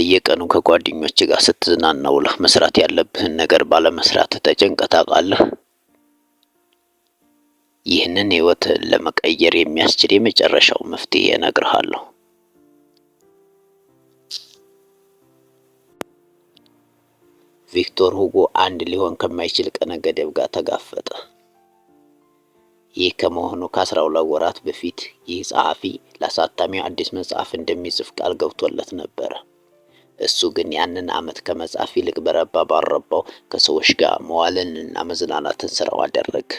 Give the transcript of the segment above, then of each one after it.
በየቀኑ ከጓደኞች ጋር ስትዝናና ውለህ መስራት ያለብህን ነገር ባለመስራት ተጨንቀህ ታውቃለህ? ይህንን ህይወትህን ለመቀየር የሚያስችል የመጨረሻው መፍትሄ እነግርሃለሁ። ቪክቶር ሁጎ አንድ ሊሆን ከማይችል ቀነ ገደብ ጋር ተጋፈጠ። ይህ ከመሆኑ ከ12 ወራት በፊት ይህ ጸሐፊ ለአሳታሚው አዲስ መጽሐፍ እንደሚጽፍ ቃል ገብቶለት ነበር። እሱ ግን ያንን ዓመት ከመጻፍ ይልቅ በረባ ባረባው ከሰዎች ጋር መዋልንና መዝናናትን ስራው አደረገ።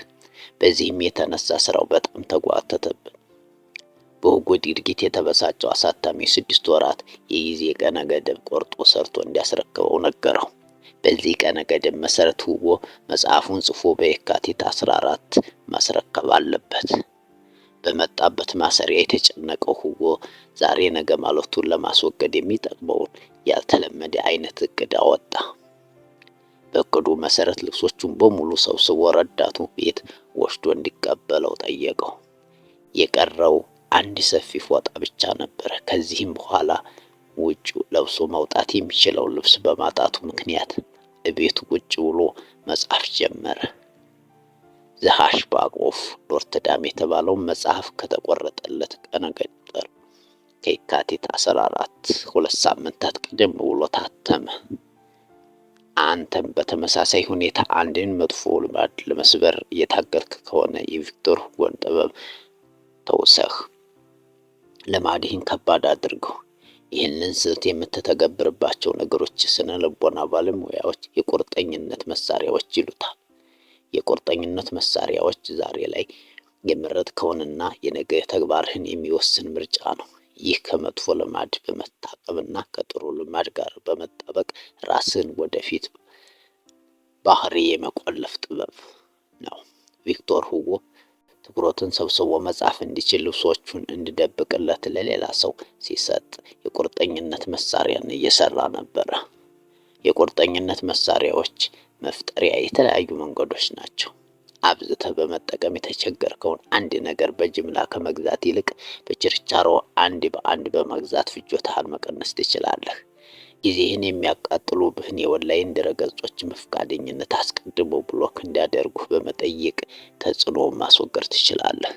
በዚህም የተነሳ ስራው በጣም ተጓተተብን። በሁጎ ድርጊት የተበሳጨው አሳታሚ 6 ወራት የጊዜ ቀነ ገደብ ቆርጦ ሰርቶ እንዲያስረክበው ነገረው። በዚህ ቀነ ገደብ መሰረት ሁጎ መጽሐፉን ጽፎ በየካቲት 14 ማስረከብ አለበት። በመጣበት ማሰሪያ የተጨነቀው ሁጎ ዛሬ ነገ ማለቱን ለማስወገድ የሚጠቅመውን ያልተለመደ አይነት እቅድ አወጣ። በእቅዱ መሰረት ልብሶቹን በሙሉ ሰብስቦ ረዳቱ ቤት ወስዶ እንዲቀበለው ጠየቀው። የቀረው አንድ ሰፊ ፎጣ ብቻ ነበር። ከዚህም በኋላ ውጭ ለብሶ መውጣት የሚችለው ልብስ በማጣቱ ምክንያት እቤቱ ቁጭ ብሎ መጻፍ ጀመረ። ዘ ሃንችባክ ኦፍ ኖትርዳም የተባለው መጽሐፍ ከተቆረጠለት ቀነ ገጠር ከየካቲት 14 2 ሳምንታት ቀደም ብሎ ታተመ። አንተም በተመሳሳይ ሁኔታ አንድን መጥፎ ልማድ ለመስበር እየታገልክ ከሆነ የቪክቶር ሁጎን ጥበብ ተውሰህ ልማድህን ከባድ አድርገው። ይህንን ስልት የምትተገብርባቸው ነገሮች ስነ ልቦና ባለሙያዎች የቁርጠኝነት መሳሪያዎች ይሉታል። የቁርጠኝነት መሳሪያዎች ዛሬ ላይ የመረጥከውንና የነገ ተግባርህን የሚወስን ምርጫ ነው። ይህ ከመጥፎ ልማድ በመታቀብና ከጥሩ ልማድ ጋር በመጣበቅ ራስን ወደፊት ባህሪ የመቆለፍ ጥበብ ነው። ቪክቶር ሁጎ ትኩረቱን ሰብስቦ መጻፍ እንዲችል ልብሶቹን እንዲደብቅለት ለሌላ ሰው ሲሰጥ የቁርጠኝነት መሳሪያን እየሰራ ነበር። የቁርጠኝነት መሳሪያዎች መፍጠሪያ የተለያዩ መንገዶች ናቸው። አብዝተህ በመጠቀም የተቸገርከውን አንድ ነገር በጅምላ ከመግዛት ይልቅ በችርቻሮ አንድ በአንድ በመግዛት ፍጆታህን መቀነስ ትችላለህ። ጊዜህን የሚያቃጥሉብህን የኦንላይን ድረገጾች በፈቃደኝነት አስቀድሞ ብሎክ እንዲያደርጉ በመጠየቅ ተጽዕኖ ማስወገድ ትችላለህ።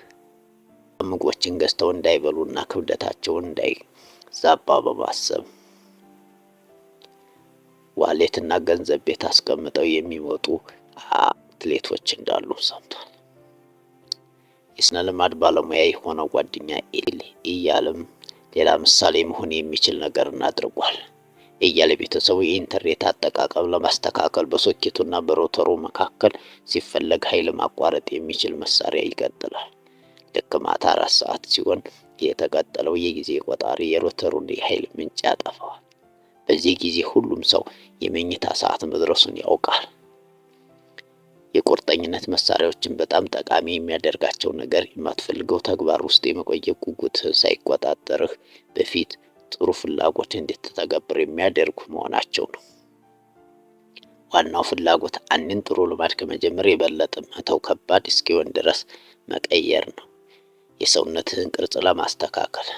ምግቦችን ገዝተው እንዳይበሉና ክብደታቸውን እንዳይዛባ በማሰብ ዋሌትና ገንዘብ ቤት አስቀምጠው የሚወጡ አትሌቶች እንዳሉ ሰምቷል። የስነ ልማድ ባለሙያ የሆነው ጓደኛ እያለም ሌላ ምሳሌ መሆን የሚችል ነገርን አድርጓል። እያለ ቤተሰቡ የኢንተርኔት አጠቃቀም ለማስተካከል በሶኬቱና በሮተሩ መካከል ሲፈለግ ኃይል ማቋረጥ የሚችል መሳሪያ ይቀጥላል። ልክ ማታ 4 ሰዓት ሲሆን የተቀጠለው የጊዜ ቆጣሪ የሮተሩን የኃይል ምንጭ ያጠፋዋል። በዚህ ጊዜ ሁሉም ሰው የመኝታ ሰዓት መድረሱን ያውቃል። የቁርጠኝነት መሳሪያዎችን በጣም ጠቃሚ የሚያደርጋቸው ነገር የማትፈልገው ተግባር ውስጥ የመቆየት ጉጉትህን ሳይቆጣጠርህ በፊት ጥሩ ፍላጎት እንድትተገብር የሚያደርጉ መሆናቸው ነው። ዋናው ፍላጎት አንድን ጥሩ ልማድ ከመጀመር የበለጠ መተው ከባድ እስኪሆን ድረስ መቀየር ነው። የሰውነትህን ቅርጽ ለማስተካከል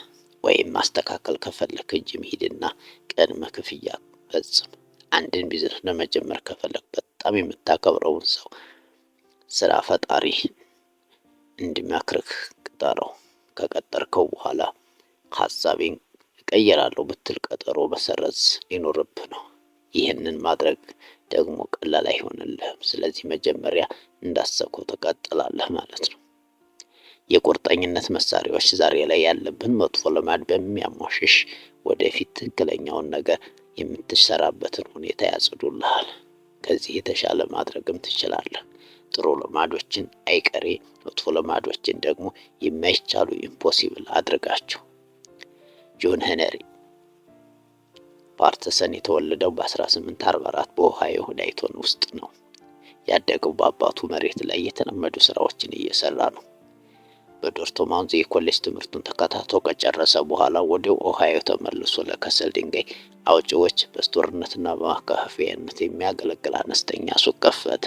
ወይም ማስተካከል ከፈለክ ጂም ሂድና ቅድመ ክፍያ ፈጽም። አንድን ቢዝነስ ለመጀመር ከፈለክ በጣም የምታከብረውን ሰው ስራ ፈጣሪ እንዲመክርህ ቅጠረው። ከቀጠርከው በኋላ ሀሳቤን እቀይራለሁ ብትል ቀጠሮ መሰረዝ ሊኖርብህ ነው። ይህንን ማድረግ ደግሞ ቀላል አይሆንልህም። ስለዚህ መጀመሪያ እንዳሰብከው ትቀጥላለህ ማለት ነው። የቁርጠኝነት መሳሪያዎች ዛሬ ላይ ያለብን መጥፎ ልማድ በሚያሟሽሽ ወደፊት ትክክለኛውን ነገር የምትሰራበትን ሁኔታ ያጽዱልሃል። ከዚህ የተሻለ ማድረግም ትችላለህ። ጥሩ ልማዶችን አይቀሬ፣ መጥፎ ልማዶችን ደግሞ የማይቻሉ ኢምፖሲብል አድርጋቸው። ጆን ሄነሪ ፓርተሰን የተወለደው በ1844 በኦሃዮ ዳይቶን ውስጥ ነው። ያደገው በአባቱ መሬት ላይ የተለመዱ ስራዎችን እየሰራ ነው። በዶርትማውንዝ የኮሌጅ ትምህርቱን ተከታትሎ ከጨረሰ በኋላ ወደ ኦሃዮ ተመልሶ ለከሰል ድንጋይ አውጪዎች በስቶርነትና በማከፋፈያነት የሚያገለግል አነስተኛ ሱቅ ከፈተ።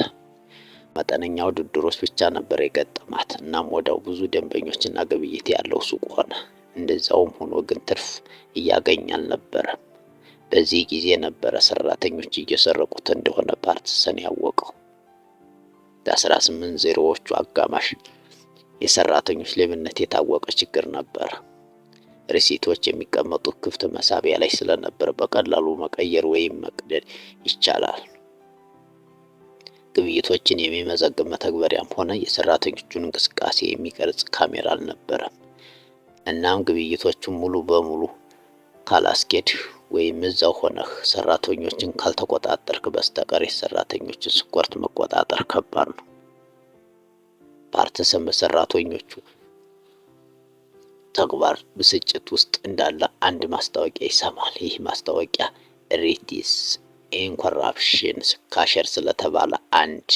መጠነኛ ውድድሮች ብቻ ነበር የገጠማት። እናም ወዲያው ብዙ ደንበኞችና ግብይት ያለው ሱቅ ሆነ። እንደዛውም ሆኖ ግን ትርፍ እያገኘ አልነበረም። በዚህ ጊዜ ነበረ ሰራተኞች እየሰረቁት እንደሆነ ፓርትሰን ያወቀው። በ1800ዎቹ አጋማሽ የሰራተኞች ሌብነት የታወቀ ችግር ነበር። ሪሲቶች የሚቀመጡት ክፍት መሳቢያ ላይ ስለነበር በቀላሉ መቀየር ወይም መቅደድ ይቻላል። ግብይቶችን የሚመዘግብ መተግበሪያም ሆነ የሰራተኞቹን እንቅስቃሴ የሚቀርጽ ካሜራ አልነበረም። እናም ግብይቶቹን ሙሉ በሙሉ ካላስኬድ ወይም እዛው ሆነህ ሰራተኞችን ካልተቆጣጠርክ በስተቀር የሰራተኞችን ስኮርት መቆጣጠር ከባድ ነው። ፓርትሰን በሰራተኞቹ ተግባር ብስጭት ውስጥ እንዳለ አንድ ማስታወቂያ ይሰማል። ይህ ማስታወቂያ ሪቲስ ኢንኮራፕሽን ካሸር ስለተባለ አንድ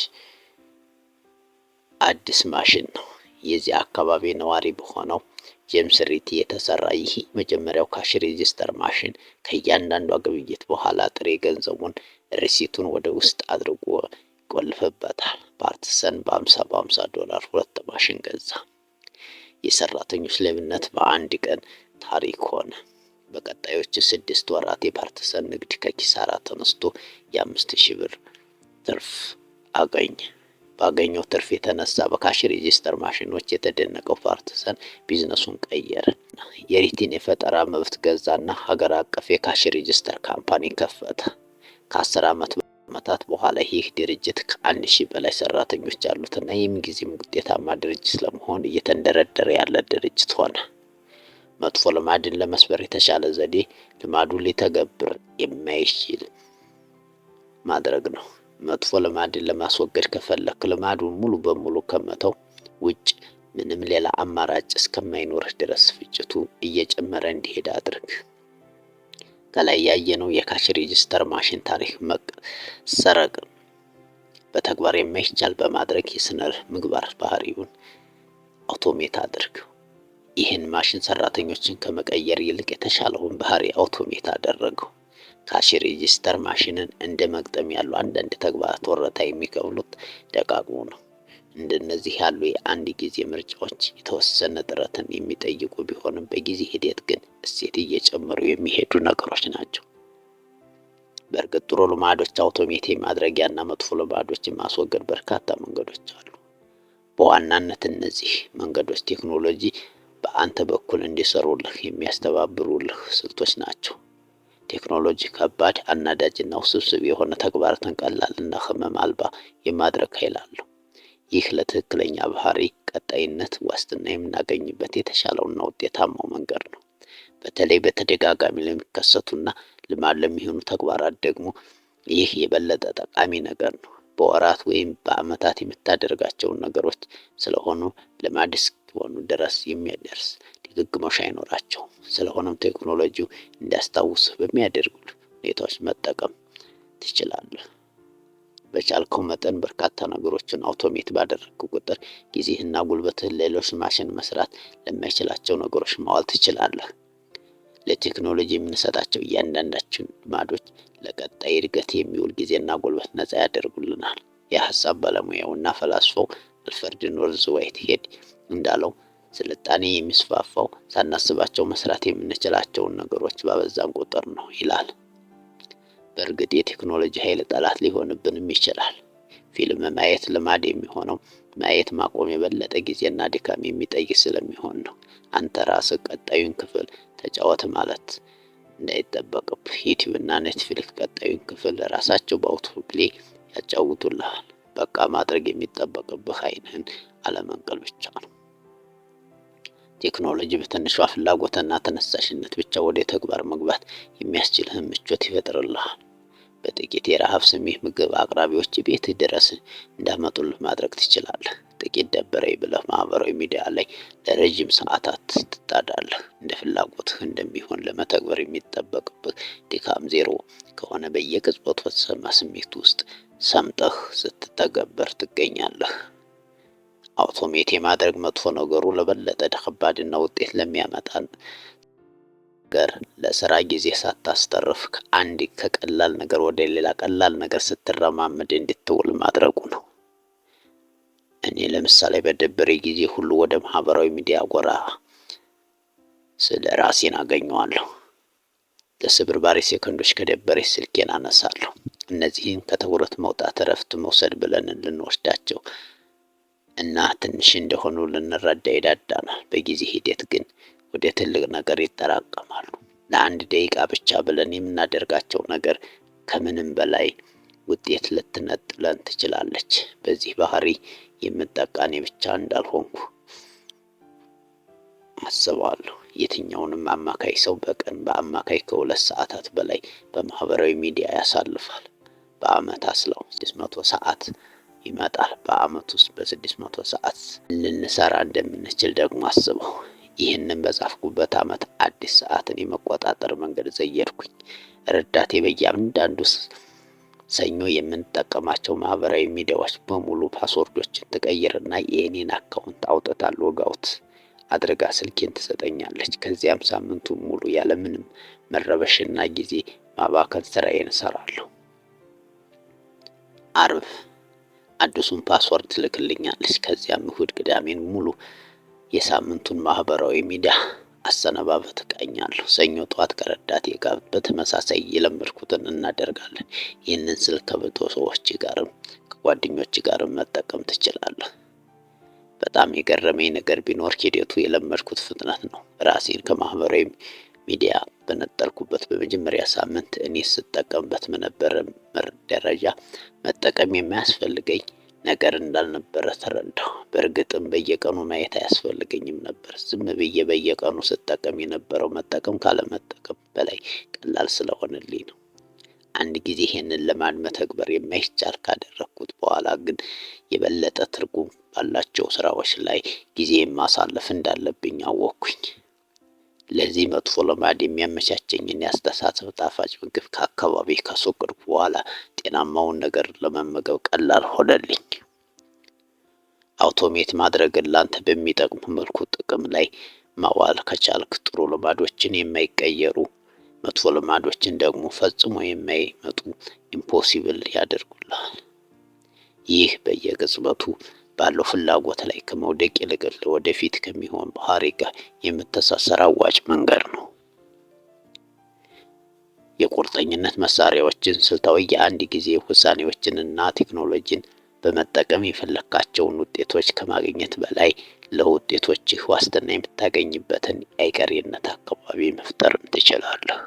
አዲስ ማሽን ነው። የዚህ አካባቢ ነዋሪ በሆነው ጄምስ ሪቲ የተሰራ ይህ መጀመሪያው ካሽ ሬጂስተር ማሽን ከእያንዳንዷ ግብይት በኋላ ጥሬ ገንዘቡን ሪሲቱን ወደ ውስጥ አድርጎ ይቆልፍበታል። ፓርትሰን $50 ሁለት ማሽን ገዛ። የሰራተኞች ሌብነት በአንድ ቀን ታሪክ ሆነ። በቀጣዮቹ 6 ወራት የፓርትሰን ንግድ ከኪሳራ ተነስቶ የ5000 ትርፍ አገኘ። ባገኘው ትርፍ የተነሳ በካሽ ሬጂስተር ማሽኖች የተደነቀው ፓርትሰን ቢዝነሱን ቀየረ። የሪቲን የፈጠራ መብት ገዛና ሀገር አቀፍ የካሽ ሬጂስተር ካምፓኒ ከፈተ። ከ10 ዓመታት በኋላ ይህ ድርጅት ከ1000 በላይ ሰራተኞች ያሉትና የምንጊዜም ውጤታማ ድርጅት ለመሆን እየተንደረደረ ያለ ድርጅት ሆነ። መጥፎ ልማድን ለመስበር የተሻለ ዘዴ ልማዱን ሊተገብር የማይችል ማድረግ ነው። መጥፎ ልማድን ለማስወገድ ከፈለክ ልማዱን ሙሉ በሙሉ ከመተው ውጭ ምንም ሌላ አማራጭ እስከማይኖርህ ድረስ ፍጭቱ እየጨመረ እንዲሄድ አድርግ። ከላይ ያየነው የካሽ ሬጂስተር ማሽን ታሪክ መሰረቅ በተግባር የማይቻል በማድረግ የስነ ምግባር ባህሪውን አውቶሜት አድርግ። ይህን ማሽን ሰራተኞችን ከመቀየር ይልቅ የተሻለውን ባህሪ አውቶሜት አደረገው። ካሽ ሬጂስተር ማሽንን እንደ መግጠም ያሉ አንዳንድ ተግባራት ወረታ የሚከፍሉት ደጋግሞ ነው። እንደነዚህ ያሉ የአንድ ጊዜ ምርጫዎች የተወሰነ ጥረትን የሚጠይቁ ቢሆንም በጊዜ ሂደት ግን እሴት እየጨመሩ የሚሄዱ ነገሮች ናቸው። በእርግጥ ጥሩ ልማዶች አውቶሜት ማድረጊያና መጥፎ ልማዶችን ማስወገድ በርካታ መንገዶች አሉ። በዋናነት እነዚህ መንገዶች ቴክኖሎጂ በአንተ በኩል እንዲሰሩልህ የሚያስተባብሩልህ ስልቶች ናቸው። ቴክኖሎጂ ከባድ፣ አናዳጅና ውስብስብ የሆነ ተግባራትን ቀላልና ህመም አልባ የማድረግ ኃይል አለው። ይህ ለትክክለኛ ባህሪ ቀጣይነት ዋስትና የምናገኝበት የተሻለውና ውጤታማው መንገድ ነው። በተለይ በተደጋጋሚ ለሚከሰቱና ልማድ ለሚሆኑ ተግባራት ደግሞ ይህ የበለጠ ጠቃሚ ነገር ነው። በወራት ወይም በአመታት የምታደርጋቸውን ነገሮች ስለሆኑ ልማድ እስኪሆኑ ድረስ የሚያደርስ ድግግሞሽ አይኖራቸውም። ስለሆነም ቴክኖሎጂው እንዲያስታውስህ በሚያደርጉ ሁኔታዎች መጠቀም ትችላለህ። በቻልከው መጠን በርካታ ነገሮችን አውቶሜት ባደረግክ ቁጥር ጊዜህና ጉልበትህን ሌሎች ማሽን መስራት ለማይችላቸው ነገሮች ማዋል ትችላለህ። ለቴክኖሎጂ የምንሰጣቸው እያንዳንዳችን ልማዶች ለቀጣይ እድገት የሚውል ጊዜና ጉልበት ነፃ ያደርጉልናል። የሐሳብ ባለሙያውና ፈላስፋው አልፍሬድ ኖርዝ ዋይትሄድ እንዳለው ስልጣኔ የሚስፋፋው ሳናስባቸው መስራት የምንችላቸውን ነገሮች ባበዛን ቁጥር ነው ይላል። በእርግጥ የቴክኖሎጂ ኃይል ጠላት ሊሆንብንም ይችላል። ፊልም ማየት ልማድ የሚሆነው ማየት ማቆም የበለጠ ጊዜና ድካም የሚጠይቅ ስለሚሆን ነው። አንተ ራስህ ቀጣዩን ክፍል ተጫወት ማለት እንዳይጠበቅብህ ዩቲዩብ እና ኔትፍሊክስ ቀጣዩን ክፍል ራሳቸው በአውቶፕሌይ ያጫውቱልሃል። በቃ ማድረግ የሚጠበቅብህ ዓይንህን አለመንቀል ብቻ ነው። ቴክኖሎጂ በትንሿ ፍላጎትና ተነሳሽነት ብቻ ወደ ተግባር መግባት የሚያስችልህን ምቾት ይፈጥርልሃል። በጥቂት የረሃብ ስሜት ምግብ አቅራቢዎች ቤትህ ድረስ እንዳመጡልህ ማድረግ ትችላለህ። ጥቂት ደበረኝ ብለህ ማህበራዊ ሚዲያ ላይ ለረጅም ሰዓታት ትጣዳለህ። እንደ ፍላጎትህ እንደሚሆን ለመተግበር የሚጠበቅብህ ድካም ዜሮ ከሆነ በየቅጽበቱ በተሰማ ስሜት ውስጥ ሰምጠህ ስትተገበር ትገኛለህ። አውቶሜት የማድረግ መጥፎ ነገሩ ለበለጠ ከባድና ውጤት ለሚያመጣ ነገር ለስራ ጊዜ ሳታስተርፍ ከአንድ ከቀላል ነገር ወደ ሌላ ቀላል ነገር ስትረማመድ እንድትውል ማድረጉ ነው። እኔ ለምሳሌ በደበረኝ ጊዜ ሁሉ ወደ ማህበራዊ ሚዲያ ጎራ ስለ ራሴን አገኘዋለሁ። ለስብርባሪ ሴኮንዶች ከደበረች ስልኬን አነሳለሁ። እነዚህን ከትኩረት መውጣት እረፍት መውሰድ ብለን ልንወስዳቸው እና ትንሽ እንደሆኑ ልንረዳ ይዳዳናል። በጊዜ ሂደት ግን ወደ ትልቅ ነገር ይጠራቀማሉ። ለአንድ ደቂቃ ብቻ ብለን የምናደርጋቸው ነገር ከምንም በላይ ውጤት ልትነጥለን ትችላለች። በዚህ ባህሪ የምጠቃኔ ብቻ እንዳልሆንኩ አስባለሁ። የትኛውንም አማካይ ሰው በቀን በአማካይ ከ2 ሰዓታት በላይ በማህበራዊ ሚዲያ ያሳልፋል። በአመት አስላው 600 ሰዓት ይመጣል። በአመት ውስጥ በ600 ሰዓት ልንሰራ እንደምንችል ደግሞ አስበው። ይህንን በጻፍኩበት አመት አዲስ ሰዓትን የመቆጣጠር መንገድ ዘየድኩኝ። ረዳቴ በእያንዳንዱ ሰኞ የምንጠቀማቸው ማህበራዊ ሚዲያዎች በሙሉ ፓስወርዶችን ትቀይርና የኔን አካውንት አውጥታ ሎጋውት አድርጋ ስልኬን ትሰጠኛለች። ከዚያም ሳምንቱን ሙሉ ያለምንም መረበሽና ጊዜ ማባከን ስራዬን እሰራለሁ። አርብ አዲሱን ፓስወርድ ትልክልኛለች። ከዚያም እሁድ ቅዳሜን ሙሉ የሳምንቱን ማህበራዊ ሚዲያ አሰነባበት እቃኛለሁ። ሰኞ ጠዋት ከረዳቴ ጋር በተመሳሳይ የለመድኩትን እናደርጋለን። ይህንን ስልክ ከብዙ ሰዎች ጋርም ከጓደኞች ጋርም መጠቀም ትችላለህ። በጣም የገረመኝ ነገር ቢኖር ሂደቱ የለመድኩት ፍጥነት ነው። ራሴን ከማህበራዊ ሚዲያ በነጠልኩበት በመጀመሪያ ሳምንት እኔ ስጠቀምበት በነበረ ደረጃ መጠቀም የሚያስፈልገኝ ነገር እንዳልነበረ ተረዳሁ። በእርግጥም በየቀኑ ማየት አያስፈልገኝም ነበር። ዝም ብዬ በየቀኑ ስጠቀም የነበረው መጠቀም ካለመጠቀም በላይ ቀላል ስለሆነልኝ ነው። አንድ ጊዜ ይሄንን ለማን መተግበር የማይቻል ካደረኩት በኋላ ግን የበለጠ ትርጉም ባላቸው ስራዎች ላይ ጊዜ ማሳለፍ እንዳለብኝ አወቅኩኝ። ለዚህ መጥፎ ልማድ የሚያመቻቸኝን ያስተሳሰብ ጣፋጭ ምግብ ከአካባቢ ካስወገድኩ በኋላ ጤናማውን ነገር ለመመገብ ቀላል ሆነልኝ። አውቶሜት ማድረግን ላንተ በሚጠቅም መልኩ ጥቅም ላይ ማዋል ከቻልክ ጥሩ ልማዶችን የማይቀየሩ መጥፎ ልማዶችን ደግሞ ፈጽሞ የማይመጡ ኢምፖሲብል ያደርጉልሃል። ይህ በየቅጽበቱ ባለው ፍላጎት ላይ ከመውደቅ ይልቅ ወደፊት ከሚሆን ባህሪ ጋር የምተሳሰር አዋጭ መንገድ ነው። የቁርጠኝነት መሳሪያዎችን፣ ስልታዊ የአንድ ጊዜ ውሳኔዎችንና ቴክኖሎጂን በመጠቀም የፈለካቸውን ውጤቶች ከማግኘት በላይ ለውጤቶችህ ዋስትና የምታገኝበትን የአይቀሬነት አካባቢ መፍጠር ትችላለህ።